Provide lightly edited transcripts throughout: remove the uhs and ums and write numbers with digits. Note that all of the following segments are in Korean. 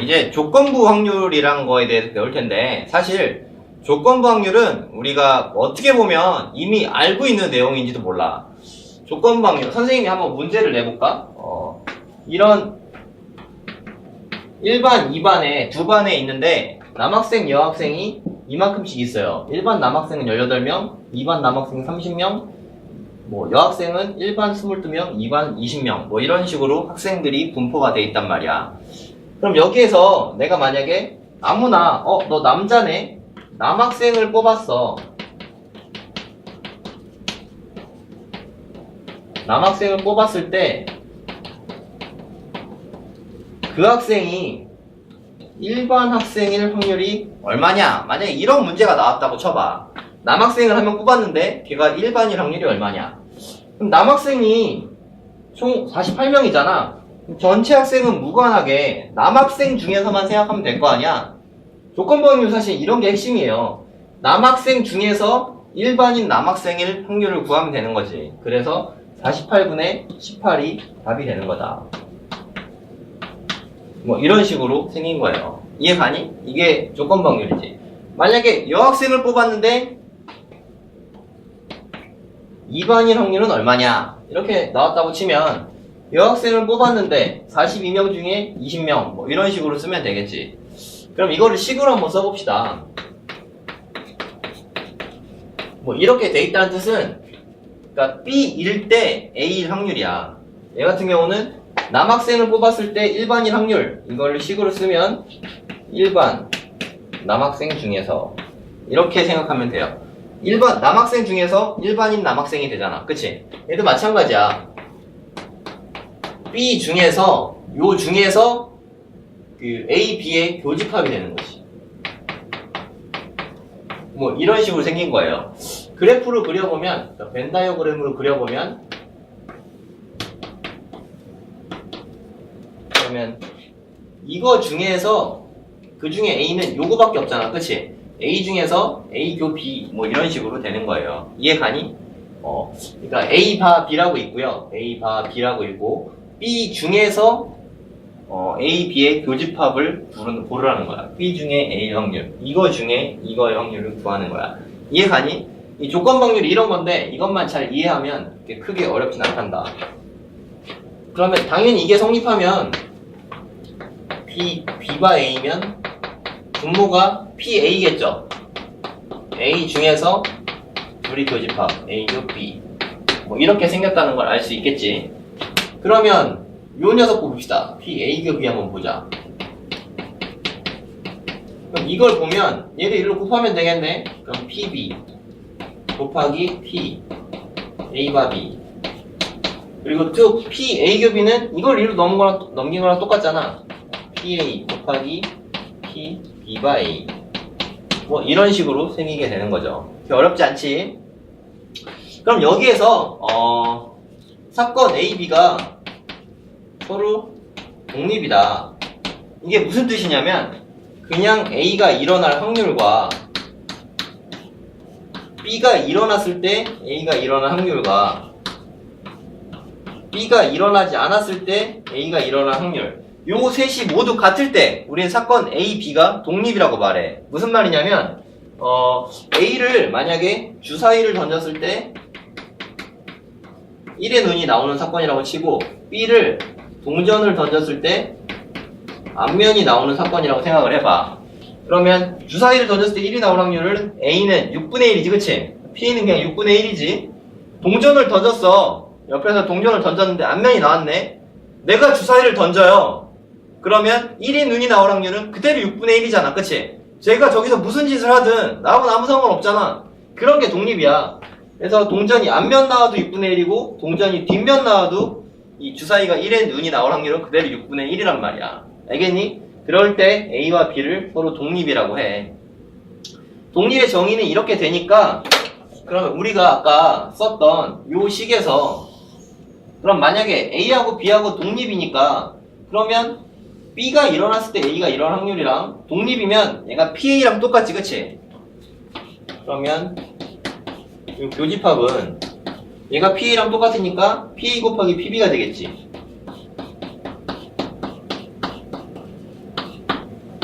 이제 조건부 확률이란 거에 대해서 배울 텐데, 사실 조건부 확률은 우리가 어떻게 보면 이미 알고 있는 내용인지도 몰라. 조건부 확률, 선생님이 한번 문제를 내볼까? 이런 1반, 2반에 두 반에 있는데 남학생, 여학생이 이만큼씩 있어요. 1반 남학생은 18명, 2반 남학생은 30명, 여학생은 1반 22명, 2반 20명, 이런 식으로 학생들이 분포가 돼 있단 말이야. 그럼 여기에서 내가 만약에 아무나 너 남자네? 남학생을 뽑았어. 남학생을 뽑았을 때 그 학생이 일반 학생일 확률이 얼마냐? 만약에 이런 문제가 나왔다고 쳐봐. 남학생을 한 명 뽑았는데 걔가 일반일 확률이 얼마냐? 그럼 남학생이 총 48명이잖아. 전체 학생은 무관하게 남학생 중에서만 생각하면 될 거 아니야? 조건부 확률 사실 이런 게 핵심이에요. 남학생 중에서 일반인 남학생일 확률을 구하면 되는 거지. 그래서 48분의 18이 답이 되는 거다. 이런 식으로 생긴 거예요. 이해 가니? 이게 조건부 확률이지. 만약에 여학생을 뽑았는데 2반인 확률은 얼마냐? 이렇게 나왔다고 치면 여학생을 뽑았는데 42명 중에 20명 이런 식으로 쓰면 되겠지. 그럼 이거를 식으로 한번 써봅시다. 이렇게 돼 있다는 뜻은 그러니까 B일 때 A일 확률이야. 얘 같은 경우는 남학생을 뽑았을 때 일반인 확률 이걸 식으로 쓰면 일반 남학생 중에서 이렇게 생각하면 돼요. 일반 남학생 중에서 일반인 남학생이 되잖아. 그치? 얘도 마찬가지야. B 중에서 요 중에서 그 A, B의 교집합이 되는 거지. 이런 식으로 생긴 거예요. 그래프로 그려보면, 벤 다이어그램으로 그려보면, 그러면 이거 중에서 그 중에 A는 요거밖에 없잖아. 그치? A 중에서 A 교 B 이런 식으로 되는 거예요. 이해 가니? 그러니까 A 바 B라고 있고요. A 바 B라고 있고 B 중에서 A, B의 교집합을 고르라는 거야. B 중에 A의 확률, 이거 중에 이거의 확률을 구하는 거야. 이해 가니? 이 조건 확률이 이런 건데 이것만 잘 이해하면 크게 어렵진 않단다. 그러면 당연히 이게 성립하면 B가 A면 분모가 PA겠죠? A 중에서 둘이 교집합 A 교 B 이렇게 생겼다는 걸 알 수 있겠지. 그러면 요 녀석 봅시다. PA 교 B 한번 보자. 그럼 이걸 보면 얘를 일로 곱하면 되겠네. 그럼 PB 곱하기 P A 바 B 그리고 또 PA 교 B는 이걸 일로 넘긴 거랑 똑같잖아. PA 곱하기 P B 바 A 이런 식으로 생기게 되는 거죠. 어렵지 않지? 그럼 여기에서 사건 A, B가 서로 독립이다. 이게 무슨 뜻이냐면 그냥 A가 일어날 확률과 B가 일어났을 때 A가 일어날 확률과 B가 일어나지 않았을 때 A가 일어날 확률 요 셋이 모두 같을 때 우리는 사건 A, B가 독립이라고 말해. 무슨 말이냐면 A를 만약에 주사위를 던졌을 때 1의 눈이 나오는 사건이라고 치고 B를 동전을 던졌을 때 앞면이 나오는 사건이라고 생각을 해봐. 그러면 주사위를 던졌을 때 1이 나올 확률은 A는 6분의 1이지 그치? P는 그냥 6분의 1이지. 동전을 던졌어. 옆에서 동전을 던졌는데 앞면이 나왔네. 내가 주사위를 던져요. 그러면 1의 눈이 나올 확률은 그대로 6분의 1이잖아 그치? 제가 저기서 무슨 짓을 하든 나하고는 아무 상관없잖아. 그런 게 독립이야. 그래서 동전이 앞면 나와도 6분의 1이고 동전이 뒷면 나와도 이 주사위가 1의 눈이 나올 확률은 그대로 6분의 1이란 말이야. 알겠니? 그럴 때 A와 B를 서로 독립이라고 해. 독립의 정의는 이렇게 되니까 그러면 우리가 아까 썼던 요 식에서 그럼 만약에 A하고 B하고 독립이니까 그러면 B가 일어났을 때 A가 일어날 확률이랑 독립이면 얘가 PA랑 똑같지 그치? 그러면 이 교집합은 얘가 PA랑 똑같으니까 PA 곱하기 PB가 되겠지.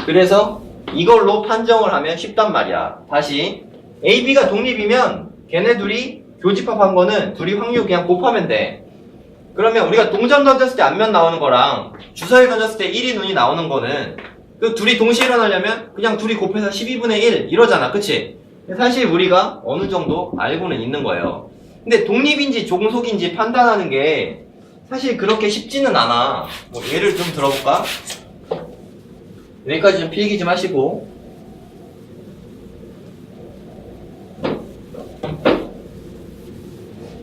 그래서 이걸로 판정을 하면 쉽단 말이야. 다시 A, B가 독립이면 걔네 둘이 교집합한 거는 둘이 확률 그냥 곱하면 돼. 그러면 우리가 동전 던졌을 때 앞면 나오는 거랑 주사위 던졌을 때 1이 눈이 나오는 거는 그 둘이 동시에 일어나려면 그냥 둘이 곱해서 12분의 1 이러잖아. 그치? 사실 우리가 어느 정도 알고는 있는 거예요. 근데 독립인지 종속인지 판단하는 게 사실 그렇게 쉽지는 않아. 뭐 예를 좀 들어볼까? 여기까지 좀 필기 좀 하시고.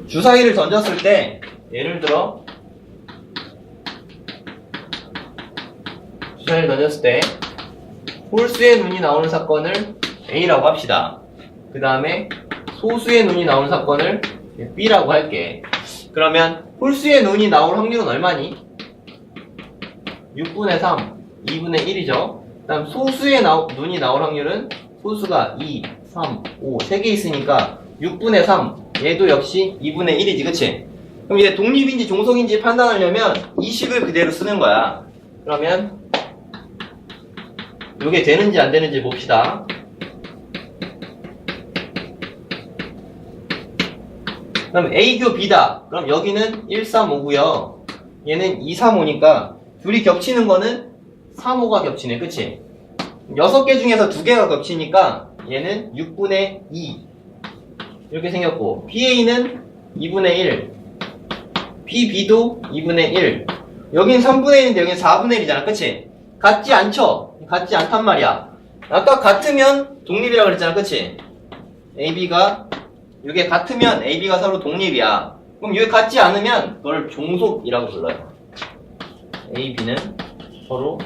주사위를 던졌을 때 예를 들어 주사위를 던졌을 때 홀수의 눈이 나오는 사건을 A라고 합시다. 그 다음에 소수의 눈이 나오는 사건을 B라고 할게. 그러면 홀수의 눈이 나올 확률은 얼마니? 6분의 3, 2분의 1이죠. 그 다음 소수의 눈이 나올 확률은 소수가 2, 3, 5, 3개 있으니까 6분의 3, 얘도 역시 2분의 1이지, 그치? 그럼 이제 독립인지 종속인지 판단하려면 이 식을 그대로 쓰는 거야. 그러면 이게 되는지 안 되는지 봅시다. 그럼 A교 B다. 그럼 여기는 1, 3, 5고요. 얘는 2, 3, 5니까 둘이 겹치는 거는 3, 5가 겹치네. 그치? 6개 중에서 2개가 겹치니까 얘는 6분의 2 이렇게 생겼고 PA는 2분의 1 PB도 2분의 1 여긴 3분의 1인데 여긴 4분의 1이잖아. 그치? 같지 않죠? 같지 않단 말이야. 아까 같으면 독립이라고 그랬잖아. 그치? AB가 이게 같으면 AB가 서로 독립이야. 그럼 이게 같지 않으면 그걸 종속이라고 불러요. AB는 서로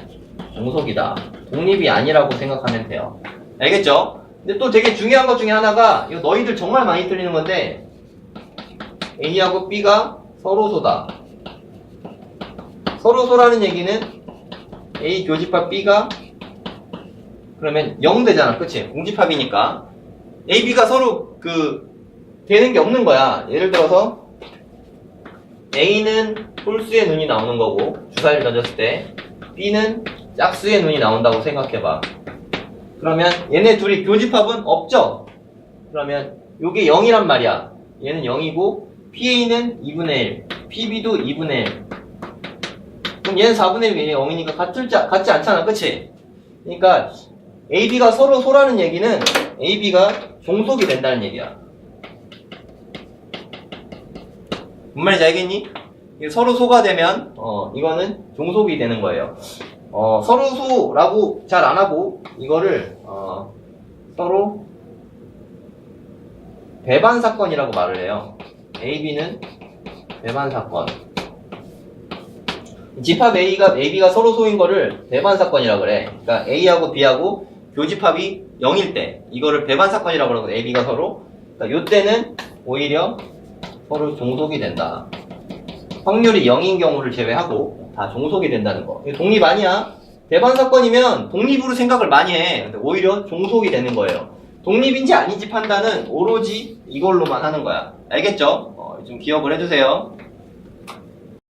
종속이다. 독립이 아니라고 생각하면 돼요. 알겠죠? 근데 또 되게 중요한 것 중에 하나가 이거 너희들 정말 많이 틀리는 건데 A하고 B가 서로소다. 서로소라는 얘기는 A 교집합 B가 그러면 0 되잖아. 그치? 공집합이니까 A, B가 서로 되는 게 없는 거야. 예를 들어서 A는 홀수의 눈이 나오는 거고 주사위를 던졌을 때 B는 짝수의 눈이 나온다고 생각해봐. 그러면 얘네 둘이 교집합은 없죠? 그러면 요게 0이란 말이야. 얘는 0이고 PA는 2분의 1 PB도 2분의 1 그럼 얘는 4분의 1 얘는 0이니까 같지 않잖아. 그치? 그러니까 AB가 서로 소라는 얘기는 AB가 종속이 된다는 얘기야. 뭔 말인지 알겠니? 서로 소가 되면 이거는 종속이 되는 거예요. 서로 소라고 잘 안 하고 이거를 서로 배반 사건이라고 말을 해요. AB는 배반 사건. 집합 AB가 서로 소인 거를 배반 사건이라고 그래. 그러니까 A하고 B하고 교집합이 0일 때 이거를 배반 사건이라고 그러고 AB가 서로. 그러니까 요때는 오히려 서로 종속이 된다. 확률이 0인 경우를 제외하고 다 종속이 된다는 거. 이거 독립 아니야. 배반 사건이면 독립으로 생각을 많이 해. 근데 오히려 종속이 되는 거예요. 독립인지 아닌지 판단은 오로지 이걸로만 하는 거야. 알겠죠? 좀 기억을 해주세요.